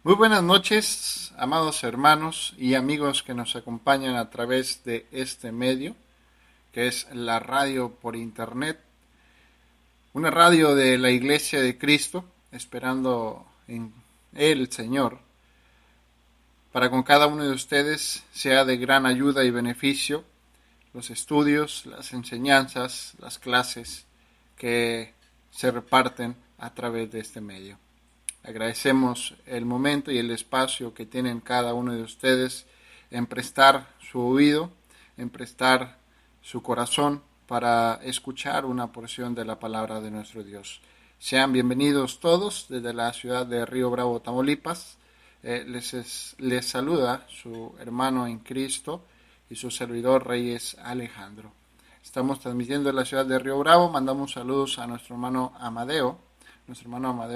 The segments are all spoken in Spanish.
Muy buenas noches, amados hermanos y amigos que nos acompañan a través de este medio, que es la radio por internet, una radio de la Iglesia de Cristo, esperando en el Señor, para con cada uno de ustedes sea de gran ayuda y beneficio los estudios, las enseñanzas, las clases que se reparten a través de este medio. Agradecemos el momento y el espacio que tienen cada uno de ustedes en prestar su oído, en prestar su corazón para escuchar una porción de la palabra de nuestro Dios. Sean bienvenidos todos desde la ciudad de Río Bravo, Tamaulipas. Les saluda su hermano en Cristo y su servidor Reyes Alejandro. Estamos transmitiendo en la ciudad de Río Bravo. Mandamos saludos a nuestro hermano Amadeo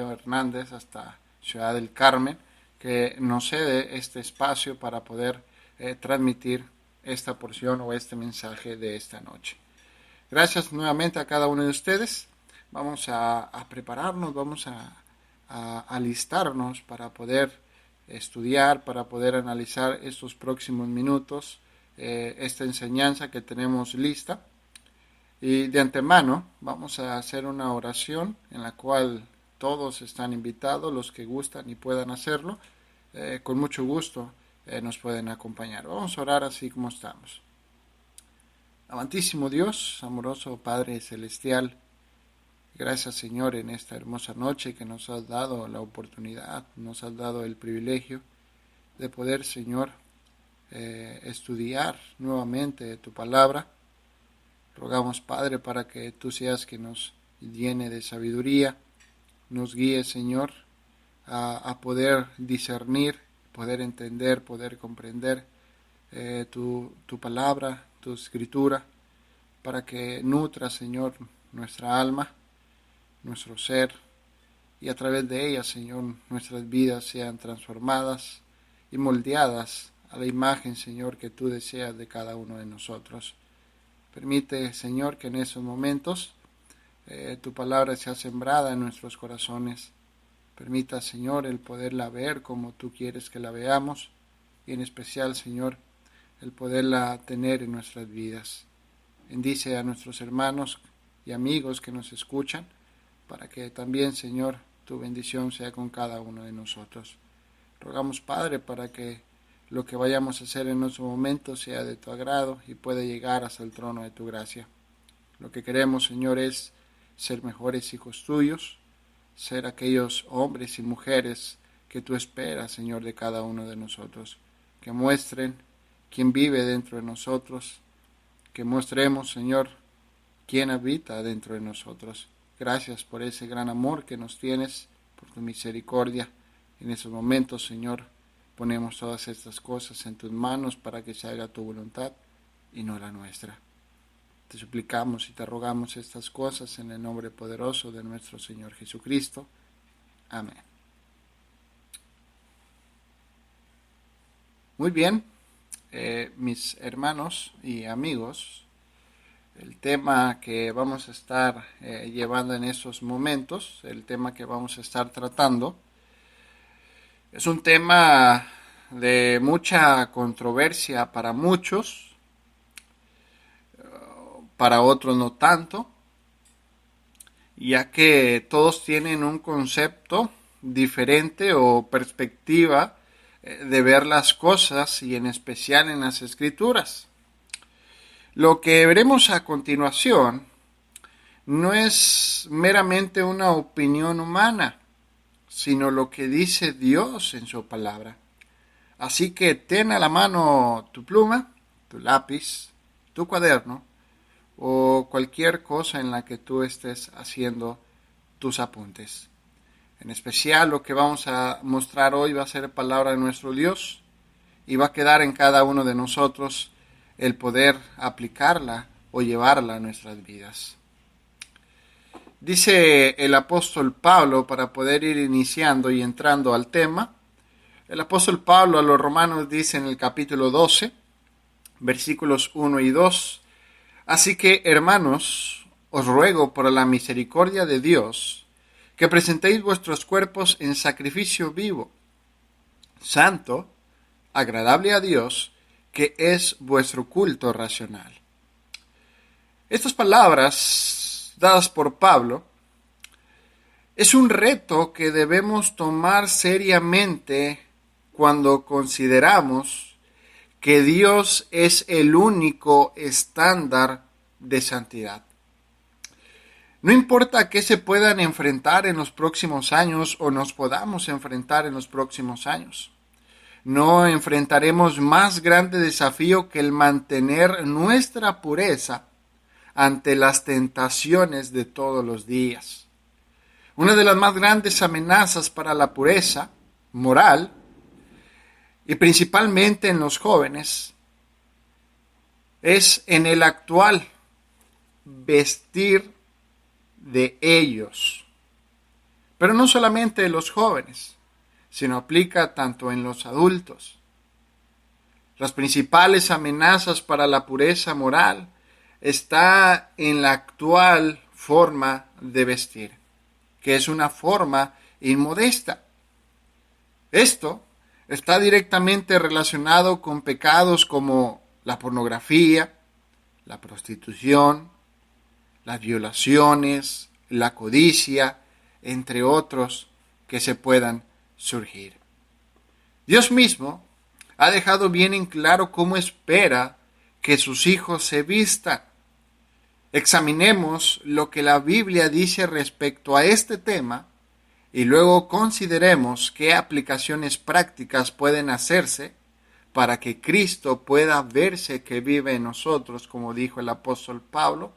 Hernández hasta Ciudad del Carmen, que nos cede este espacio para poder transmitir esta porción o este mensaje de esta noche. Gracias nuevamente a cada uno de ustedes. Vamos a prepararnos, vamos a alistarnos para poder estudiar, para poder analizar estos próximos minutos, esta enseñanza que tenemos lista. Y de antemano vamos a hacer una oración en la cual todos están invitados, los que gustan y puedan hacerlo, con mucho gusto nos pueden acompañar. Vamos a orar así como estamos. Amantísimo Dios, amoroso Padre Celestial, gracias Señor en esta hermosa noche que nos has dado la oportunidad, nos has dado el privilegio de poder, Señor, estudiar nuevamente tu palabra. Rogamos, Padre, para que tú seas que nos llene de sabiduría, nos guíe, Señor, a poder discernir, poder entender, poder comprender tu palabra, tu escritura, para que nutra, Señor, nuestra alma, nuestro ser, y a través de ella, Señor, nuestras vidas sean transformadas y moldeadas a la imagen, Señor, que tú deseas de cada uno de nosotros. Permite, Señor, que en esos momentos tu palabra sea sembrada en nuestros corazones. Permita, Señor, el poderla ver como tú quieres que la veamos y en especial, Señor, el poderla tener en nuestras vidas. Bendice a nuestros hermanos y amigos que nos escuchan para que también, Señor, tu bendición sea con cada uno de nosotros. Rogamos, Padre, para que lo que vayamos a hacer en nuestro momento sea de tu agrado y pueda llegar hasta el trono de tu gracia. Lo que queremos, Señor, es ser mejores hijos tuyos, ser aquellos hombres y mujeres que tú esperas, Señor, de cada uno de nosotros, que muestren quién vive dentro de nosotros, que mostremos, Señor, quién habita dentro de nosotros. Gracias por ese gran amor que nos tienes, por tu misericordia. En esos momentos, Señor, ponemos todas estas cosas en tus manos para que se haga tu voluntad y no la nuestra. Te suplicamos y te rogamos estas cosas en el nombre poderoso de nuestro Señor Jesucristo. Amén. Muy bien, mis hermanos y amigos, el tema que vamos a estar llevando en estos momentos, el tema que vamos a estar tratando, es un tema de mucha controversia para muchos, para otros no tanto, ya que todos tienen un concepto diferente o perspectiva de ver las cosas y en especial en las Escrituras. Lo que veremos a continuación no es meramente una opinión humana, sino lo que dice Dios en su palabra. Así que ten a la mano tu pluma, tu lápiz, tu cuaderno o cualquier cosa en la que tú estés haciendo tus apuntes. En especial lo que vamos a mostrar hoy va a ser palabra de nuestro Dios y va a quedar en cada uno de nosotros el poder aplicarla o llevarla a nuestras vidas. Dice el apóstol Pablo, para poder ir iniciando y entrando al tema, el apóstol Pablo a los romanos dice en el capítulo 12, versículos 1 y 2, así que, hermanos, os ruego por la misericordia de Dios, que presentéis vuestros cuerpos en sacrificio vivo, santo, agradable a Dios, que es vuestro culto racional. Estas palabras dadas por Pablo es un reto que debemos tomar seriamente cuando consideramos que Dios es el único estándar de santidad. No importa a qué se puedan enfrentar en los próximos años o nos podamos enfrentar en los próximos años. No enfrentaremos más grande desafío que el mantener nuestra pureza ante las tentaciones de todos los días. Una de las más grandes amenazas para la pureza moral, y principalmente en los jóvenes, es en el actual vestir de ellos. Pero no solamente de los jóvenes, sino aplica tanto en los adultos. Las principales amenazas para la pureza moral está en la actual forma de vestir, que es una forma inmodesta. Esto está directamente relacionado con pecados como la pornografía, la prostitución, las violaciones, la codicia, entre otros que se puedan surgir. Dios mismo ha dejado bien en claro cómo espera que sus hijos se vistan. Examinemos lo que la Biblia dice respecto a este tema y luego consideremos qué aplicaciones prácticas pueden hacerse para que Cristo pueda verse que vive en nosotros, como dijo el apóstol Pablo,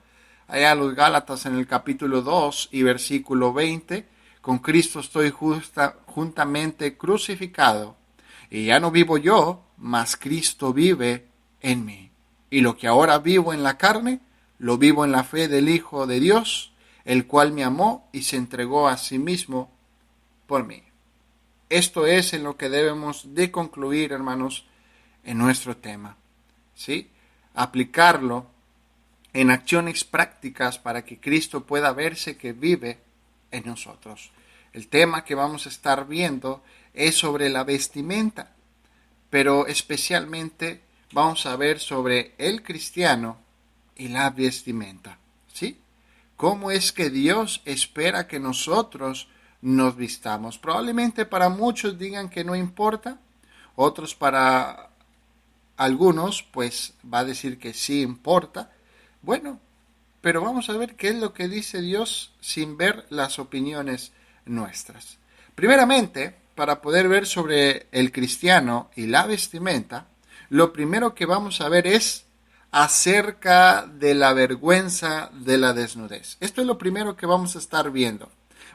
allá a los Gálatas en el capítulo 2 y versículo 20, con Cristo estoy juntamente crucificado, y ya no vivo yo, mas Cristo vive en mí. Y lo que ahora vivo en la carne, lo vivo en la fe del Hijo de Dios, el cual me amó y se entregó a sí mismo por mí. Esto es en lo que debemos de concluir, hermanos, en nuestro tema, ¿sí? Aplicarlo en acciones prácticas para que Cristo pueda verse que vive en nosotros. El tema que vamos a estar viendo es sobre la vestimenta, pero especialmente vamos a ver sobre el cristiano y la vestimenta, ¿sí? ¿Cómo es que Dios espera que nosotros nos vistamos? Probablemente para muchos digan que no importa, otros para algunos pues va a decir que sí importa. Bueno, pero vamos a ver qué es lo que dice Dios sin ver las opiniones nuestras. Primeramente, para poder ver sobre el cristiano y la vestimenta, lo primero que vamos a ver es acerca de la vergüenza de la desnudez. Esto es lo primero que vamos a estar viendo.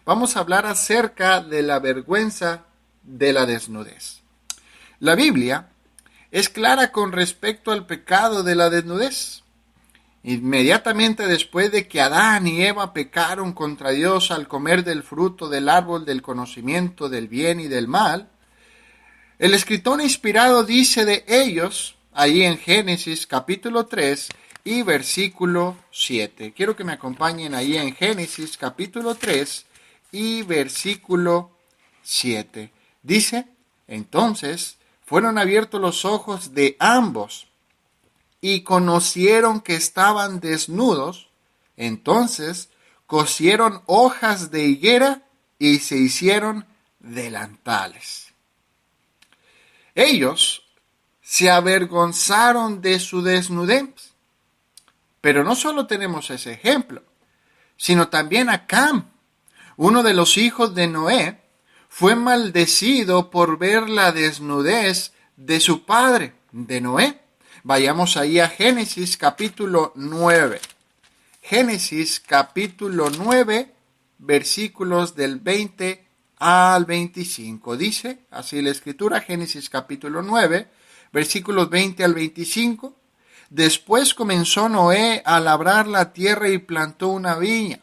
Vamos a hablar acerca de la vergüenza de la desnudez. La Biblia es clara con respecto al pecado de la desnudez. Inmediatamente después de que Adán y Eva pecaron contra Dios al comer del fruto del árbol del conocimiento del bien y del mal, el escritor inspirado dice de ellos, ahí en Génesis capítulo 3 y versículo 7. Quiero que me acompañen ahí en Génesis capítulo 3 y versículo 7. Dice, entonces fueron abiertos los ojos de ambos, y conocieron que estaban desnudos, entonces cosieron hojas de higuera y se hicieron delantales. Ellos se avergonzaron de su desnudez. Pero no solo tenemos ese ejemplo, sino también a Cam, uno de los hijos de Noé, fue maldecido por ver la desnudez de su padre, de Noé. Vayamos ahí a Génesis capítulo 9. Génesis capítulo 9, versículos del 20 al 25. Dice así la escritura, Génesis capítulo 9, versículos 20 al 25. Después comenzó Noé a labrar la tierra y plantó una viña,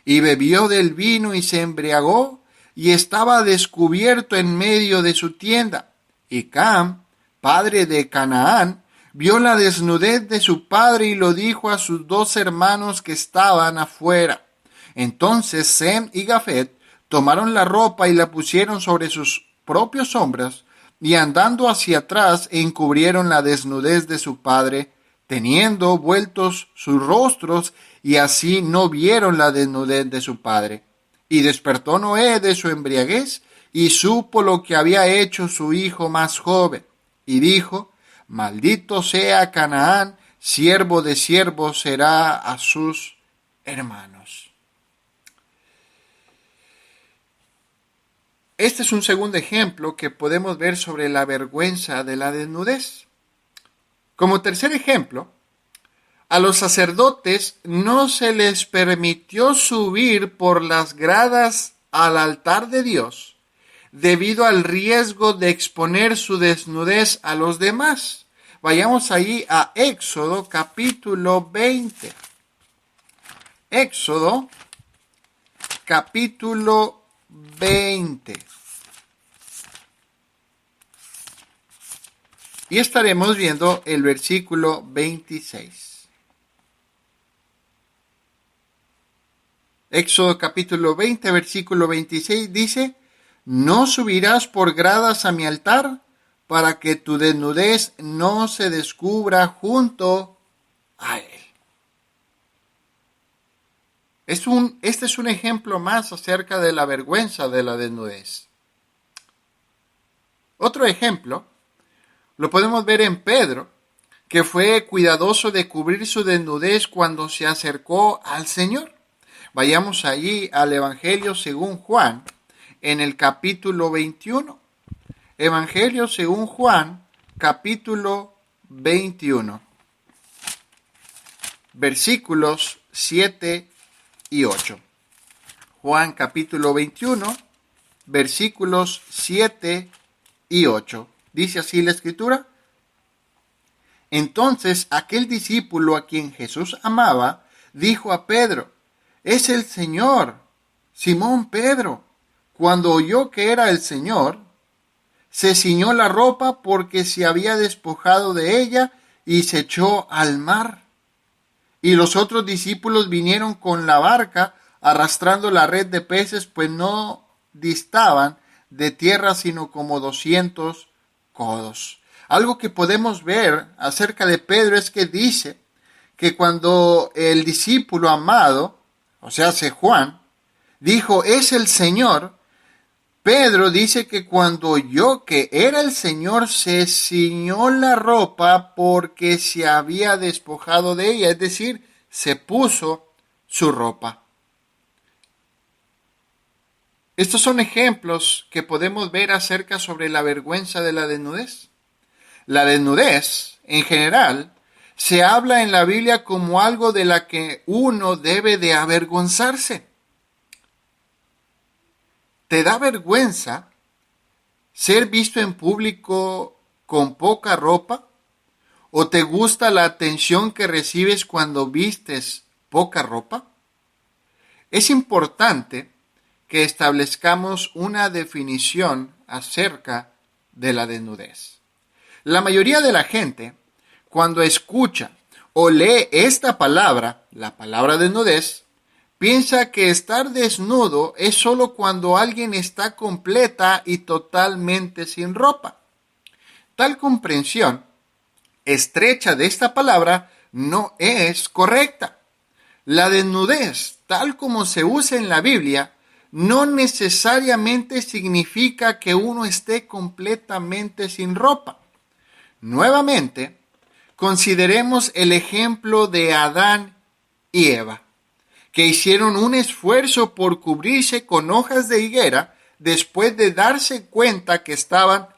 y bebió del vino y se embriagó, y estaba descubierto en medio de su tienda. Y Cam, padre de Canaán, vio la desnudez de su padre y lo dijo a sus dos hermanos que estaban afuera. Entonces Sem y Jafet tomaron la ropa y la pusieron sobre sus propios hombros, y andando hacia atrás encubrieron la desnudez de su padre, teniendo vueltos sus rostros, y así no vieron la desnudez de su padre. Y despertó Noé de su embriaguez, y supo lo que había hecho su hijo más joven, y dijo: maldito sea Canaán, siervo de siervos será a sus hermanos. Este es un segundo ejemplo que podemos ver sobre la vergüenza de la desnudez. Como tercer ejemplo, a los sacerdotes no se les permitió subir por las gradas al altar de Dios debido al riesgo de exponer su desnudez a los demás. Vayamos allí a Éxodo capítulo 20. Éxodo capítulo 20. Y estaremos viendo el versículo 26. Éxodo capítulo 20, versículo 26 dice: no subirás por gradas a mi altar, para que tu desnudez no se descubra junto a él. Este es un ejemplo más acerca de la vergüenza de la desnudez. Otro ejemplo lo podemos ver en Pedro, que fue cuidadoso de cubrir su desnudez cuando se acercó al Señor. Vayamos allí al Evangelio según Juan, en el capítulo 21. Evangelio según Juan, capítulo 21. Versículos 7 y 8. Juan capítulo 21, versículos 7 y 8. Dice así la Escritura: entonces aquel discípulo a quien Jesús amaba dijo a Pedro: es el Señor. Simón Pedro, cuando oyó que era el Señor, se ciñó la ropa porque se había despojado de ella y se echó al mar. Y los otros discípulos vinieron con la barca arrastrando la red de peces, pues no distaban de tierra sino como 200 codos. Algo que podemos ver acerca de Pedro es que dice que cuando el discípulo amado, o sea, Juan, dijo: es el Señor, Pedro dice que cuando oyó que era el Señor, se ciñó la ropa porque se había despojado de ella, es decir, se puso su ropa. Estos son ejemplos que podemos ver acerca sobre la vergüenza de la desnudez. La desnudez, en general, se habla en la Biblia como algo de la que uno debe de avergonzarse. ¿Te da vergüenza ser visto en público con poca ropa? ¿O te gusta la atención que recibes cuando vistes poca ropa? Es importante que establezcamos una definición acerca de la desnudez. La mayoría de la gente, cuando escucha o lee esta palabra, la palabra desnudez, piensa que estar desnudo es solo cuando alguien está completa y totalmente sin ropa. Tal comprensión estrecha de esta palabra no es correcta. La desnudez, tal como se usa en la Biblia, no necesariamente significa que uno esté completamente sin ropa. Nuevamente, consideremos el ejemplo de Adán y Eva, que hicieron un esfuerzo por cubrirse con hojas de higuera después de darse cuenta que estaban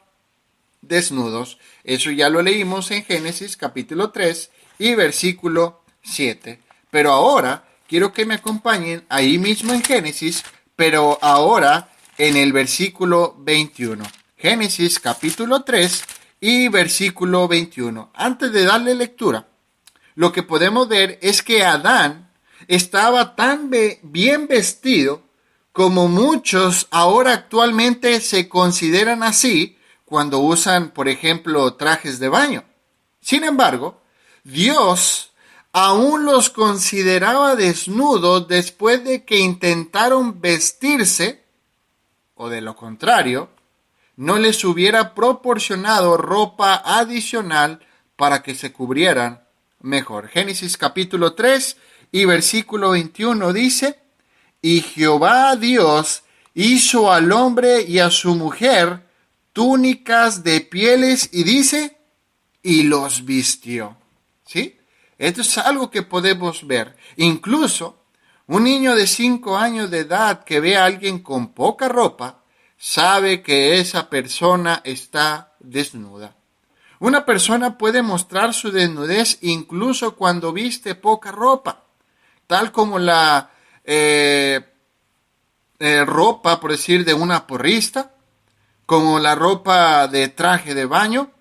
desnudos. Eso ya lo leímos en Génesis capítulo 3 y versículo 7. Pero ahora quiero que me acompañen ahí mismo en Génesis, pero ahora en el versículo 21. Génesis capítulo 3 y versículo 21. Antes de darle lectura, lo que podemos ver es que Adán estaba tan bien vestido como muchos ahora actualmente se consideran así cuando usan, por ejemplo, trajes de baño. Sin embargo, Dios aún los consideraba desnudos después de que intentaron vestirse, o de lo contrario, no les hubiera proporcionado ropa adicional para que se cubrieran mejor. Génesis capítulo 3 y versículo 21 dice: y Jehová Dios hizo al hombre y a su mujer túnicas de pieles y dice, y los vistió. ¿Sí? Esto es algo que podemos ver. Incluso un niño de 5 años de edad que ve a alguien con poca ropa, sabe que esa persona está desnuda. Una persona puede mostrar su desnudez incluso cuando viste poca ropa, tal como la ropa, por decir, de una porrista, como la ropa de traje de baño.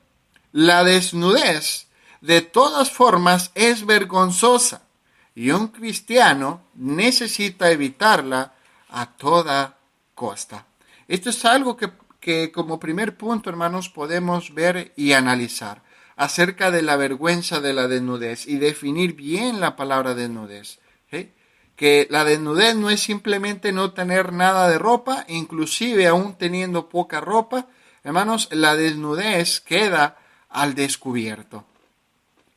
La desnudez, de todas formas, es vergonzosa y un cristiano necesita evitarla a toda costa. Esto es algo que como primer punto, hermanos, podemos ver y analizar acerca de la vergüenza de la desnudez y definir bien la palabra desnudez. ¿Sí? Que la desnudez no es simplemente no tener nada de ropa, inclusive aún teniendo poca ropa, hermanos, la desnudez queda al descubierto.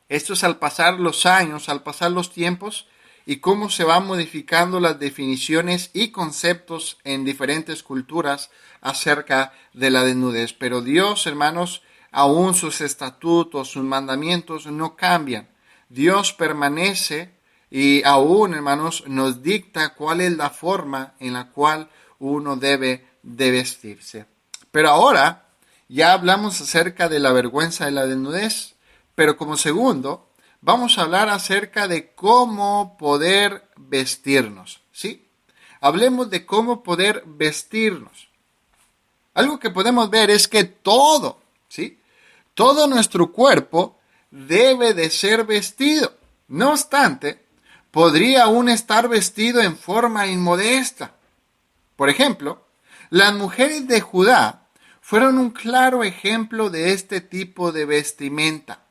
Esto es al pasar los años, al pasar los tiempos y cómo se van modificando las definiciones y conceptos en diferentes culturas acerca de la desnudez. Pero Dios, hermanos, aún sus estatutos, sus mandamientos no cambian. Dios permanece y aún, hermanos, nos dicta cuál es la forma en la cual uno debe de vestirse. Pero ahora ya hablamos acerca de la vergüenza de la desnudez, pero como segundo, vamos a hablar acerca de cómo poder vestirnos, ¿sí? Hablemos de cómo poder vestirnos. Algo que podemos ver es que todo, ¿sí? Todo nuestro cuerpo debe de ser vestido. No obstante, podría aún estar vestido en forma inmodesta. Por ejemplo, las mujeres de Judá fueron un claro ejemplo de este tipo de vestimenta.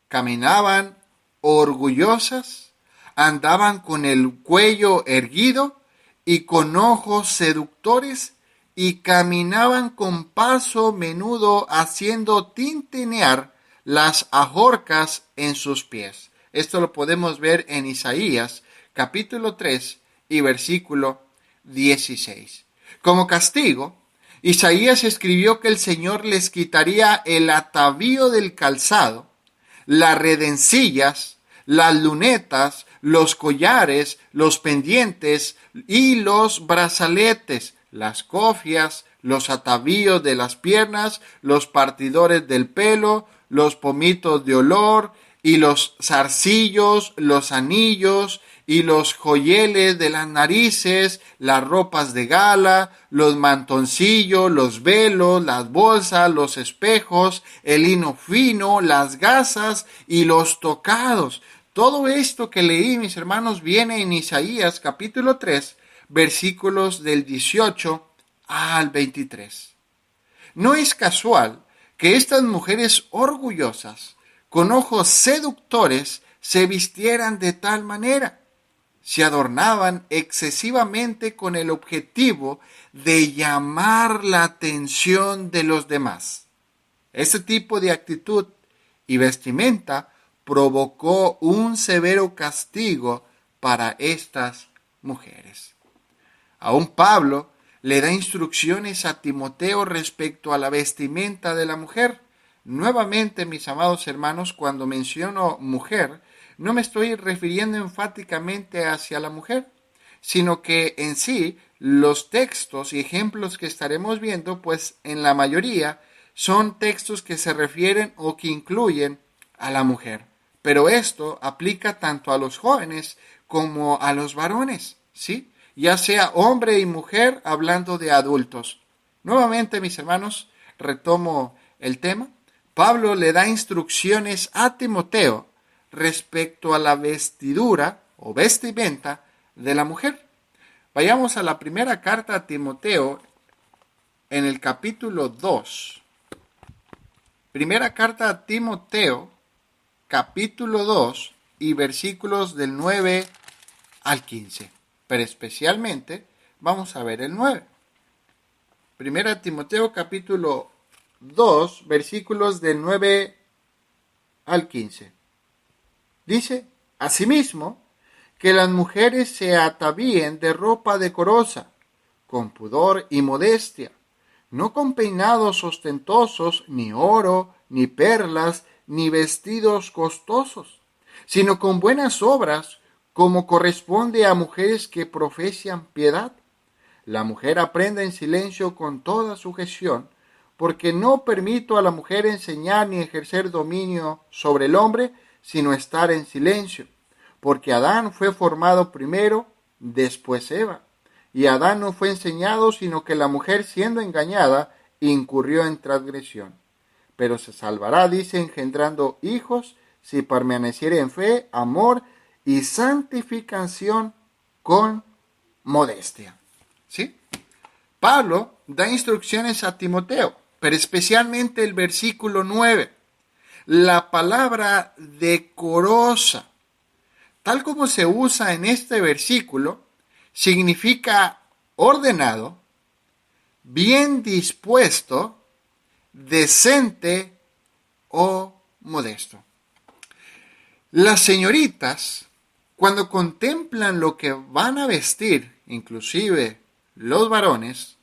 Caminaban orgullosas, andaban con el cuello erguido y con ojos seductores y caminaban con paso menudo haciendo tintinear las ajorcas en sus pies. Esto lo podemos ver en Isaías capítulo 3 y versículo 16. Como castigo, Isaías escribió que el Señor les quitaría el atavío del calzado, las redencillas, las lunetas, los collares, los pendientes y los brazaletes, las cofias, los atavíos de las piernas, los partidores del pelo, los pomitos de olor y los zarcillos, los anillos y los joyeles de las narices, las ropas de gala, los mantoncillos, los velos, las bolsas, los espejos, el lino fino, las gasas y los tocados. Todo esto que leí, mis hermanos, viene en Isaías capítulo 3, versículos del 18 al 23. No es casual que estas mujeres orgullosas, con ojos seductores, se vistieran de tal manera. Se adornaban excesivamente con el objetivo de llamar la atención de los demás. Este tipo de actitud y vestimenta provocó un severo castigo para estas mujeres. Aún Pablo le da instrucciones a Timoteo respecto a la vestimenta de la mujer. Nuevamente, mis amados hermanos, cuando menciono mujer, no me estoy refiriendo enfáticamente hacia la mujer, sino que en sí los textos y ejemplos que estaremos viendo, pues en la mayoría son textos que se refieren o que incluyen a la mujer. Pero esto aplica tanto a los jóvenes como a los varones, ¿sí? Ya sea hombre y mujer hablando de adultos. Nuevamente, mis hermanos, retomo el tema. Pablo le da instrucciones a Timoteo respecto a la vestidura o vestimenta de la mujer. Vayamos a la primera carta a Timoteo en el capítulo 2. Primera carta a Timoteo, capítulo 2 y versículos del 9 al 15. Pero especialmente vamos a ver el 9. Primera Timoteo capítulo 2, versículos del 9 al 15. Dice, asimismo, que las mujeres se atavíen de ropa decorosa, con pudor y modestia, no con peinados ostentosos, ni oro, ni perlas, ni vestidos costosos, sino con buenas obras, como corresponde a mujeres que profesan piedad. La mujer aprenda en silencio con toda sujeción, porque no permito a la mujer enseñar ni ejercer dominio sobre el hombre, sino estar en silencio. Porque Adán fue formado primero, después Eva. Y Adán no fue enseñado, sino que la mujer, siendo engañada, incurrió en transgresión. Pero se salvará, dice, engendrando hijos, si permaneciere en fe, amor y santificación con modestia. ¿Sí? Pablo da instrucciones a Timoteo, pero especialmente el versículo 9. La palabra decorosa, tal como se usa en este versículo, significa ordenado, bien dispuesto, decente o modesto. Las señoritas, cuando contemplan lo que van a vestir, inclusive los varones,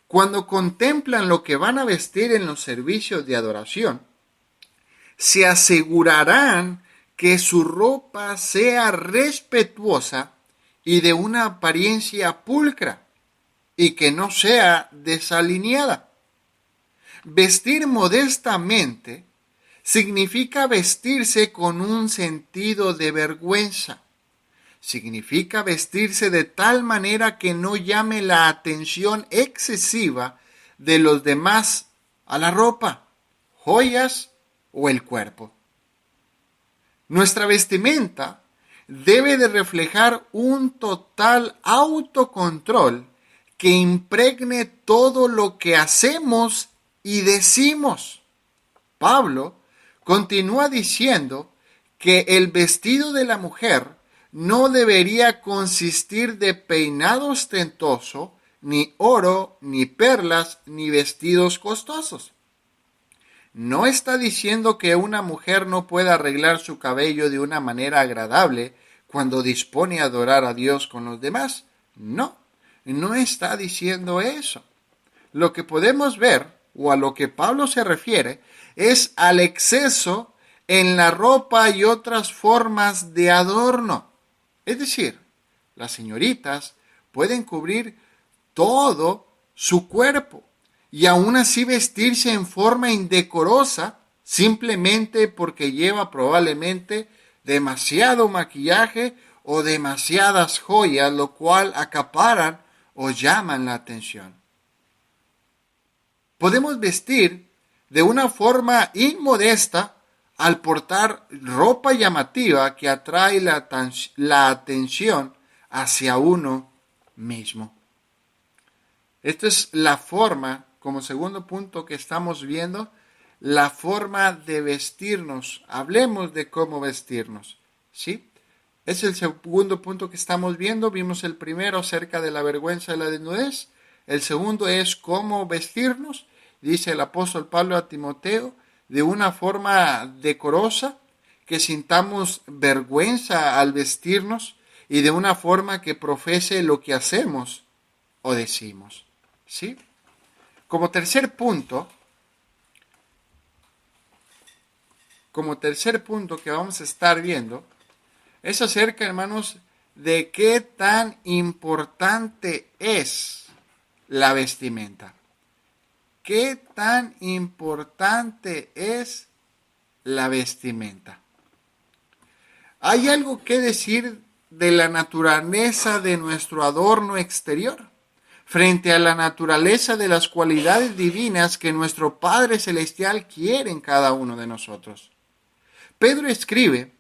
cuando contemplan lo que van a vestir en los servicios de adoración, se asegurarán que su ropa sea respetuosa y de una apariencia pulcra y que no sea desalineada. Vestir modestamente significa vestirse con un sentido de vergüenza. Significa vestirse de tal manera que no llame la atención excesiva de los demás a la ropa, joyas o el cuerpo. Nuestra vestimenta debe de reflejar un total autocontrol que impregne todo lo que hacemos y decimos. Pablo continúa diciendo que el vestido de la mujer no debería consistir de peinado ostentoso, ni oro, ni perlas, ni vestidos costosos. No está diciendo que una mujer no pueda arreglar su cabello de una manera agradable cuando dispone a adorar a Dios con los demás. No, no está diciendo eso. Lo que podemos ver, o a lo que Pablo se refiere, es al exceso en la ropa y otras formas de adorno. Es decir, las señoritas pueden cubrir todo su cuerpo y aún así vestirse en forma indecorosa simplemente porque lleva probablemente demasiado maquillaje o demasiadas joyas, lo cual acaparan o llaman la atención. Podemos vestir de una forma inmodesta al portar ropa llamativa que atrae la atención hacia uno mismo. Esta es la forma, como segundo punto que estamos viendo, la forma de vestirnos. Hablemos de cómo vestirnos, ¿sí? Es el segundo punto que estamos viendo. Vimos el primero acerca de la vergüenza y la desnudez. El segundo es cómo vestirnos. Dice el apóstol Pablo a Timoteo, de una forma decorosa, que sintamos vergüenza al vestirnos y de una forma que profese lo que hacemos o decimos. ¿Sí? Como tercer punto que vamos a estar viendo, es acerca, hermanos, de qué tan importante es la vestimenta. ¿Qué tan importante es la vestimenta? Hay algo que decir de la naturaleza de nuestro adorno exterior frente a la naturaleza de las cualidades divinas que nuestro Padre Celestial quiere en cada uno de nosotros. Pedro escribe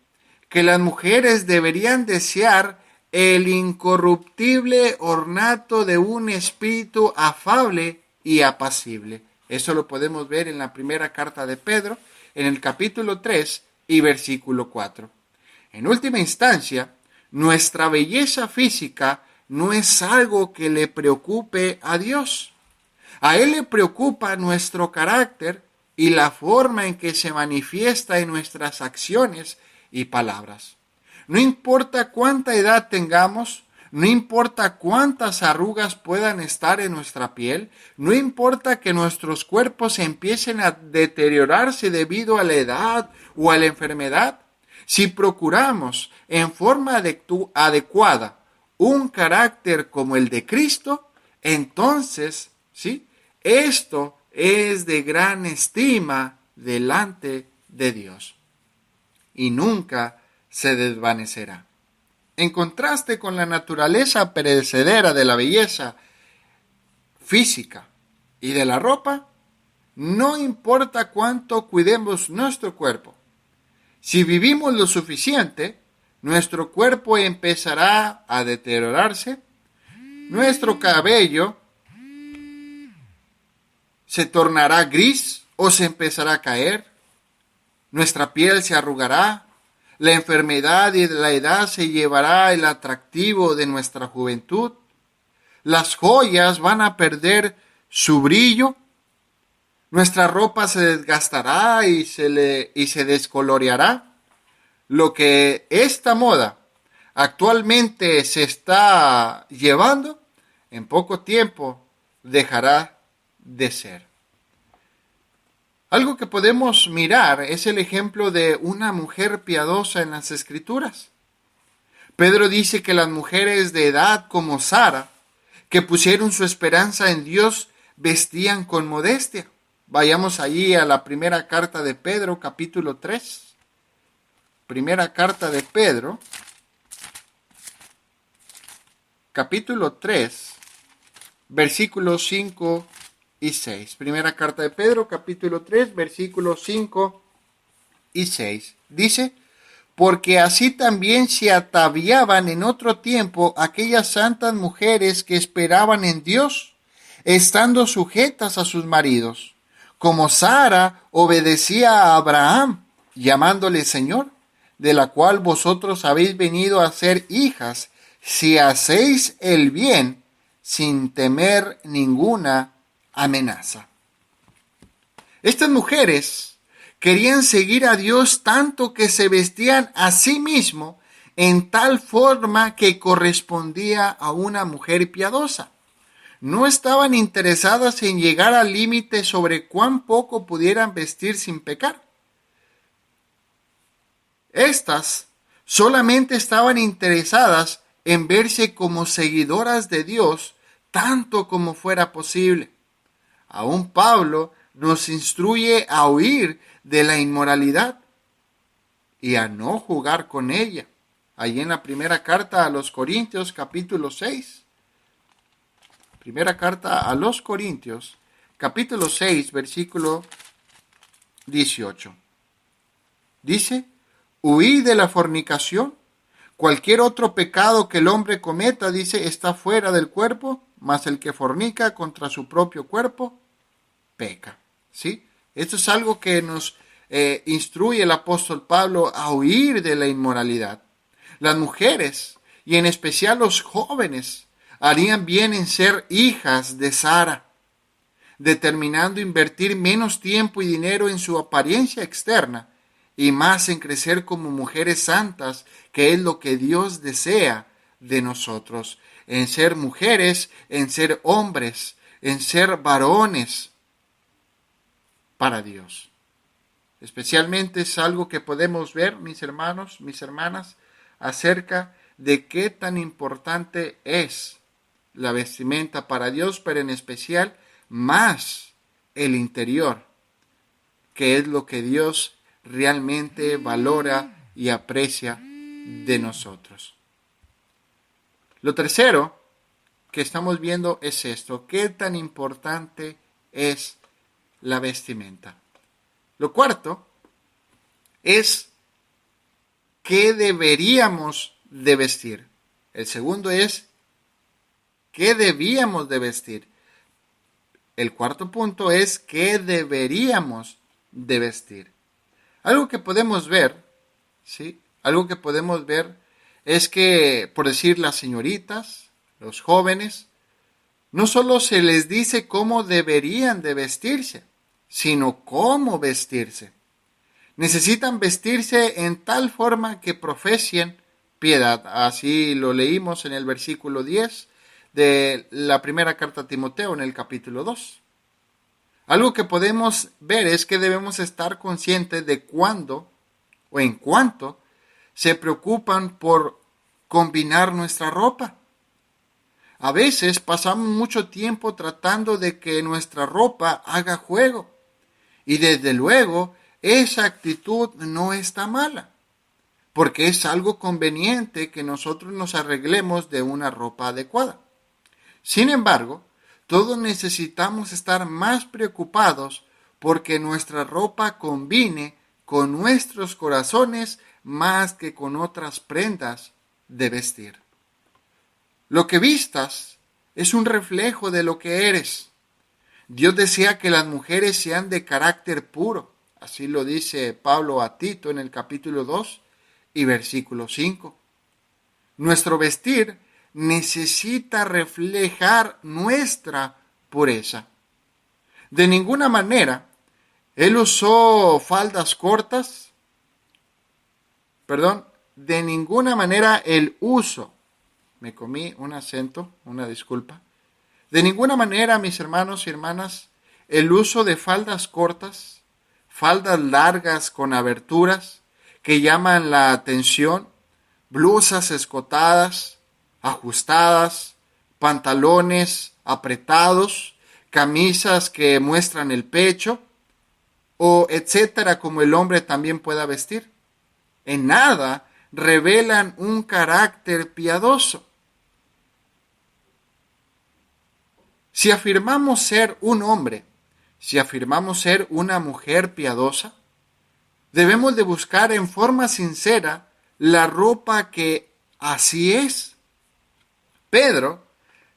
que las mujeres deberían desear el incorruptible ornato de un espíritu afable y apacible. Eso lo podemos ver en la primera carta de Pedro, en el capítulo 3 y versículo 4. En última instancia, nuestra belleza física no es algo que le preocupe a Dios. A Él le preocupa nuestro carácter y la forma en que se manifiesta en nuestras acciones y palabras. No importa cuánta edad tengamos, no importa cuántas arrugas puedan estar en nuestra piel, no importa que nuestros cuerpos empiecen a deteriorarse debido a la edad o a la enfermedad, si procuramos en forma adecuada un carácter como el de Cristo, entonces, ¿sí?, esto es de gran estima delante de Dios y nunca se desvanecerá. En contraste con la naturaleza perecedera de la belleza física y de la ropa, no importa cuánto cuidemos nuestro cuerpo. Si vivimos lo suficiente, nuestro cuerpo empezará a deteriorarse, nuestro cabello se tornará gris o se empezará a caer, nuestra piel se arrugará, la enfermedad y la edad se llevará el atractivo de nuestra juventud, las joyas van a perder su brillo, nuestra ropa se desgastará y se descoloreará. Lo que esta moda actualmente se está llevando, en poco tiempo dejará de ser. Algo que podemos mirar es el ejemplo de una mujer piadosa en las Escrituras. Pedro dice que las mujeres de edad como Sara, que pusieron su esperanza en Dios, vestían con modestia. Vayamos allí a la primera carta de Pedro, capítulo 3. Primera carta de Pedro, capítulo 3, versículos 5 y 6. Primera carta de Pedro, capítulo 3, versículos 5 y 6. Dice: porque así también se ataviaban en otro tiempo aquellas santas mujeres que esperaban en Dios, estando sujetas a sus maridos, como Sara obedecía a Abraham, llamándole Señor, de la cual vosotros habéis venido a ser hijas, si hacéis el bien sin temer ninguna amenaza. Estas mujeres querían seguir a Dios tanto que se vestían a sí mismo en tal forma que correspondía a una mujer piadosa. No estaban interesadas en llegar al límite sobre cuán poco pudieran vestir sin pecar. Estas solamente estaban interesadas en verse como seguidoras de Dios tanto como fuera posible. Aún Pablo nos instruye a huir de la inmoralidad y a no jugar con ella. Allí en la primera carta a los Corintios, capítulo 6. Primera carta a los Corintios, capítulo 6, versículo 18. Dice: huid de la fornicación. Cualquier otro pecado que el hombre cometa, dice, está fuera del cuerpo, mas el que fornica contra su propio cuerpo, peca. ¿Sí? Esto es algo que nos instruye el apóstol Pablo a huir de la inmoralidad. Las mujeres, y en especial los jóvenes, harían bien en ser hijas de Sara, determinando invertir menos tiempo y dinero en su apariencia externa y más en crecer como mujeres santas, que es lo que Dios desea de nosotros, en ser mujeres, en ser hombres, en ser varones para Dios. Especialmente es algo que podemos ver, mis hermanos, mis hermanas, acerca de qué tan importante es la vestimenta para Dios, pero en especial más el interior, que es lo que Dios realmente valora y aprecia de nosotros. Lo tercero que estamos viendo es esto: qué tan importante es la vestimenta. Lo cuarto es qué deberíamos de vestir. El segundo es qué debíamos de vestir. El cuarto punto es qué deberíamos de vestir. Algo que podemos ver, ¿sí? Algo que podemos ver es que, por decir, las señoritas, los jóvenes, no solo se les dice cómo deberían de vestirse, sino cómo vestirse. Necesitan vestirse en tal forma que profesen piedad. Así lo leímos en el versículo 10 de la primera carta a Timoteo en el capítulo 2. Algo que podemos ver es que debemos estar conscientes de cuándo o en cuánto se preocupan por combinar nuestra ropa. A veces pasamos mucho tiempo tratando de que nuestra ropa haga juego. Y desde luego, esa actitud no está mala, porque es algo conveniente que nosotros nos arreglemos de una ropa adecuada. Sin embargo, todos necesitamos estar más preocupados porque nuestra ropa combine con nuestros corazones más que con otras prendas de vestir. Lo que vistas es un reflejo de lo que eres. Dios desea que las mujeres sean de carácter puro. Así lo dice Pablo a Tito en el capítulo 2 y versículo 5. Nuestro vestir necesita reflejar nuestra pureza. De ninguna manera, él usó faldas cortas. De ninguna manera el uso. Me comí un acento, una disculpa. De ninguna manera, mis hermanos y hermanas, el uso de faldas cortas, faldas largas con aberturas que llaman la atención, blusas escotadas, ajustadas, pantalones apretados, camisas que muestran el pecho, o etcétera, como el hombre también pueda vestir. En nada revelan un carácter piadoso. Si afirmamos ser un hombre, si afirmamos ser una mujer piadosa, debemos de buscar en forma sincera la ropa que así es. Pedro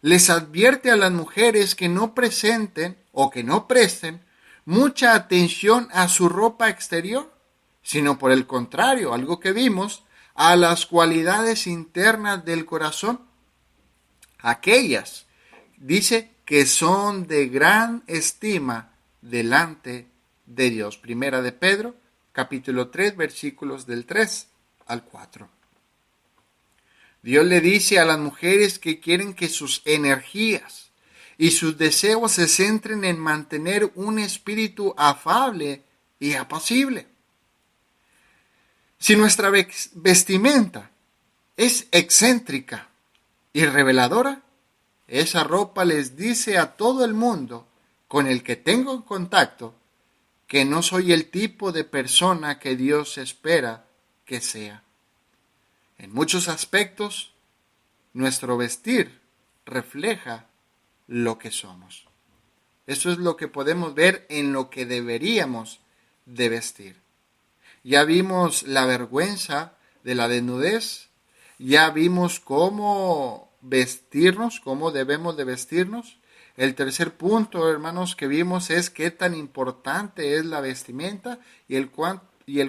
les advierte a las mujeres que no presenten o que no presten mucha atención a su ropa exterior, sino por el contrario, algo que vimos, a las cualidades internas del corazón. Aquellas, dice, que son de gran estima delante de Dios. Primera de Pedro, capítulo 3, versículos del 3 al 4. Dios le dice a las mujeres que quieren que sus energías y sus deseos se centren en mantener un espíritu afable y apacible. Si nuestra vestimenta es excéntrica y reveladora, esa ropa les dice a todo el mundo con el que tengo contacto que no soy el tipo de persona que Dios espera que sea. En muchos aspectos, nuestro vestir refleja lo que somos. Eso es lo que podemos ver en lo que deberíamos de vestir. Ya vimos la vergüenza de la desnudez, ya vimos cómo vestirnos, cómo debemos de vestirnos. El tercer punto, hermanos, que vimos es qué tan importante es la vestimenta, y el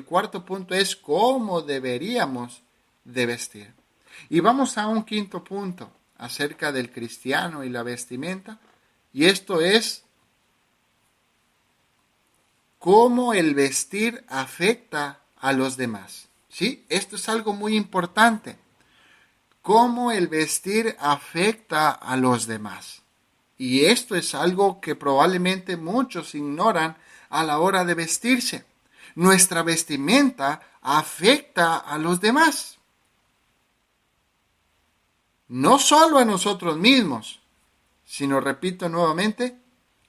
cuarto punto es cómo deberíamos de vestir. Y vamos a un quinto punto acerca del cristiano y la vestimenta, y esto es cómo el vestir afecta a los demás. ¿Sí? Esto es algo muy importante. Cómo el vestir afecta a los demás. Y esto es algo que probablemente muchos ignoran a la hora de vestirse. Nuestra vestimenta afecta a los demás. No solo a nosotros mismos, sino, repito nuevamente,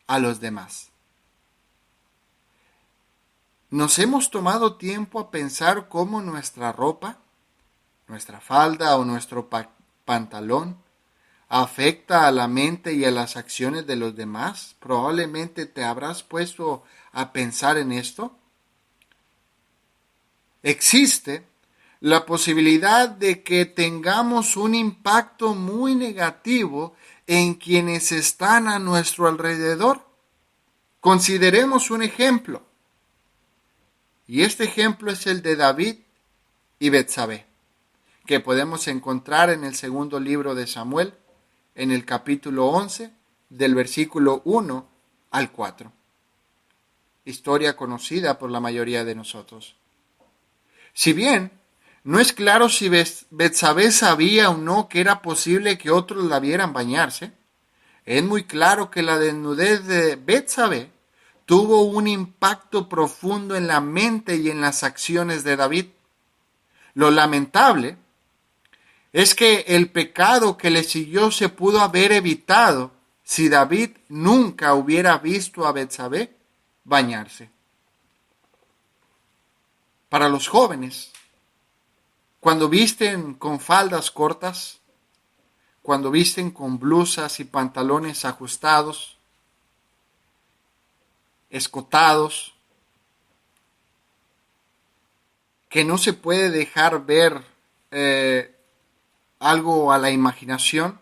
a los demás. ¿Nos hemos tomado tiempo a pensar cómo nuestra ropa, nuestra falda o nuestro pantalón afecta a la mente y a las acciones de los demás? Probablemente te habrás puesto a pensar en esto. Existe la posibilidad de que tengamos un impacto muy negativo en quienes están a nuestro alrededor. Consideremos un ejemplo. Y este ejemplo es el de David y Betsabé, que podemos encontrar en el segundo libro de Samuel, en el capítulo 11, del versículo 1 al 4. Historia conocida por la mayoría de nosotros. Si bien no es claro si Betsabé sabía o no que era posible que otros la vieran bañarse, es muy claro que la desnudez de Betsabé tuvo un impacto profundo en la mente y en las acciones de David. Lo lamentable es que el pecado que le siguió se pudo haber evitado si David nunca hubiera visto a Betsabé bañarse. Para los jóvenes, cuando visten con faldas cortas, cuando visten con blusas y pantalones ajustados, escotados, que no se puede dejar ver algo a la imaginación.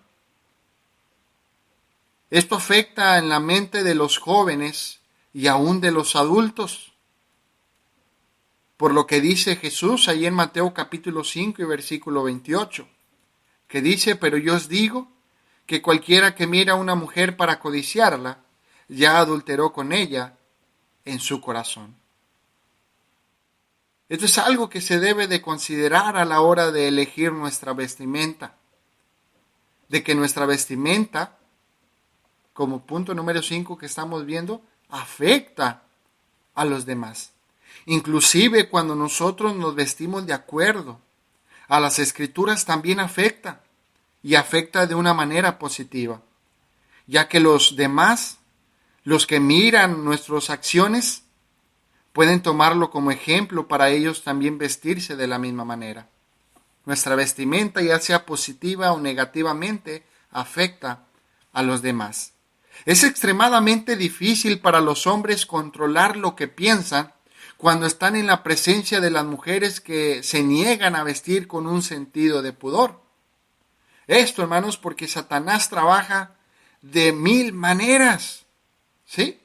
Esto afecta en la mente de los jóvenes y aún de los adultos. Por lo que dice Jesús ahí en Mateo capítulo 5 y versículo 28, que dice: pero yo os digo que cualquiera que mira a una mujer para codiciarla, ya adulteró con ella en su corazón. Esto es algo que se debe de considerar a la hora de elegir nuestra vestimenta. De que nuestra vestimenta, como punto número 5 que estamos viendo, afecta a los demás. Inclusive cuando nosotros nos vestimos de acuerdo a las Escrituras también afecta, y afecta de una manera positiva, ya que los demás, los que miran nuestras acciones, pueden tomarlo como ejemplo para ellos también vestirse de la misma manera. Nuestra vestimenta, ya sea positiva o negativamente, afecta a los demás. Es extremadamente difícil para los hombres controlar lo que piensan cuando están en la presencia de las mujeres que se niegan a vestir con un sentido de pudor. Esto, hermanos, porque Satanás trabaja de 1000 maneras, ¿sí?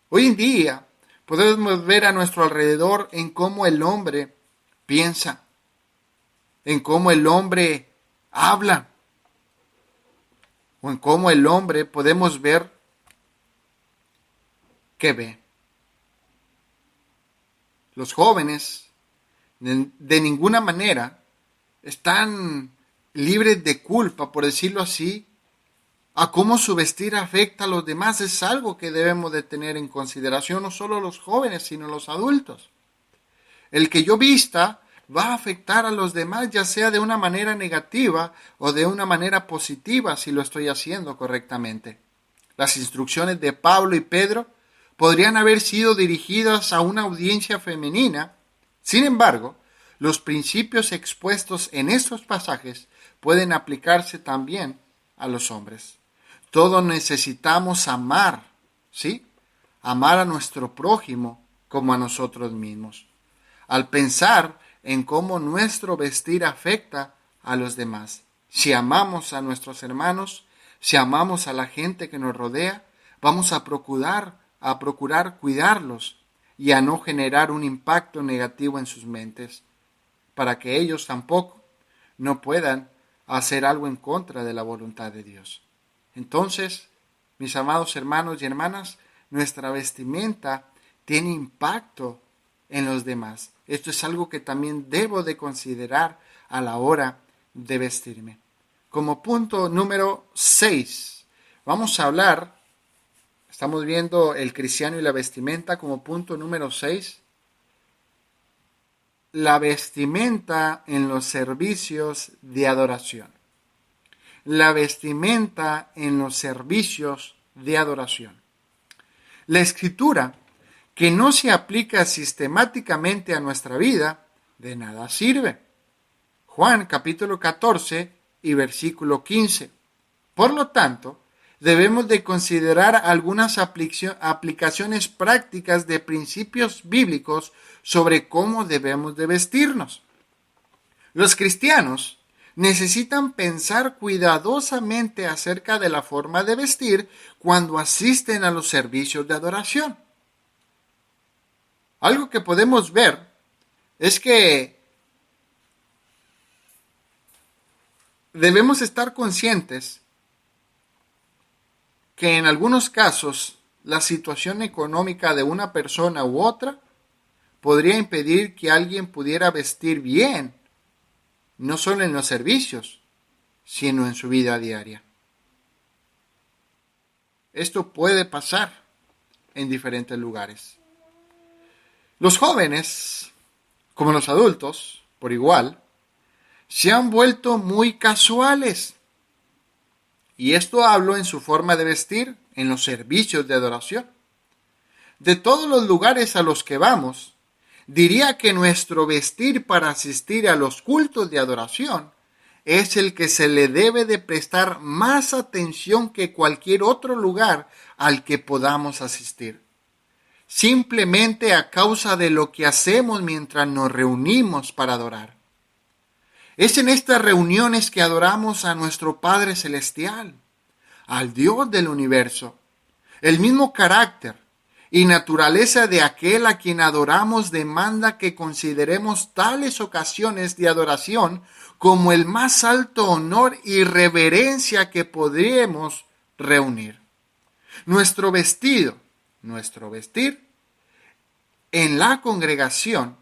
Hoy en día podemos ver a nuestro alrededor en cómo el hombre piensa, en cómo el hombre habla, o en cómo el hombre podemos ver qué ve. Los jóvenes de ninguna manera están libres de culpa, por decirlo así, a cómo su vestir afecta a los demás. Es algo que debemos de tener en consideración, no solo los jóvenes, sino los adultos. El que yo vista va a afectar a los demás, ya sea de una manera negativa o de una manera positiva, si lo estoy haciendo correctamente. Las instrucciones de Pablo y Pedro podrían haber sido dirigidas a una audiencia femenina. Sin embargo, los principios expuestos en estos pasajes pueden aplicarse también a los hombres. Todos necesitamos amar, ¿sí? Amar a nuestro prójimo como a nosotros mismos. Al pensar en cómo nuestro vestir afecta a los demás. Si amamos a nuestros hermanos, si amamos a la gente que nos rodea, vamos a procurar cuidarlos y a no generar un impacto negativo en sus mentes, para que ellos tampoco no puedan hacer algo en contra de la voluntad de Dios. Entonces, mis amados hermanos y hermanas, nuestra vestimenta tiene impacto en los demás. Esto es algo que también debo de considerar a la hora de vestirme. Como punto número 6, vamos a hablar, estamos viendo el cristiano y la vestimenta como punto número 6, la vestimenta en los servicios de adoración. La vestimenta en los servicios de adoración. La Escritura, que no se aplica sistemáticamente a nuestra vida, de nada sirve. Juan capítulo 14 y versículo 15. Por lo tanto, debemos de considerar algunas aplicaciones prácticas de principios bíblicos sobre cómo debemos de vestirnos. Los cristianos necesitan pensar cuidadosamente acerca de la forma de vestir cuando asisten a los servicios de adoración. Algo que podemos ver es que debemos estar conscientes que en algunos casos la situación económica de una persona u otra podría impedir que alguien pudiera vestir bien, no solo en los servicios, sino en su vida diaria. Esto puede pasar en diferentes lugares. Los jóvenes, como los adultos, por igual, se han vuelto muy casuales. Y esto hablo en su forma de vestir, en los servicios de adoración. De todos los lugares a los que vamos, diría que nuestro vestir para asistir a los cultos de adoración es el que se le debe de prestar más atención que cualquier otro lugar al que podamos asistir. Simplemente a causa de lo que hacemos mientras nos reunimos para adorar. Es en estas reuniones que adoramos a nuestro Padre Celestial, al Dios del universo. El mismo carácter y naturaleza de aquel a quien adoramos demanda que consideremos tales ocasiones de adoración como el más alto honor y reverencia que podríamos reunir. Nuestro vestir en la congregación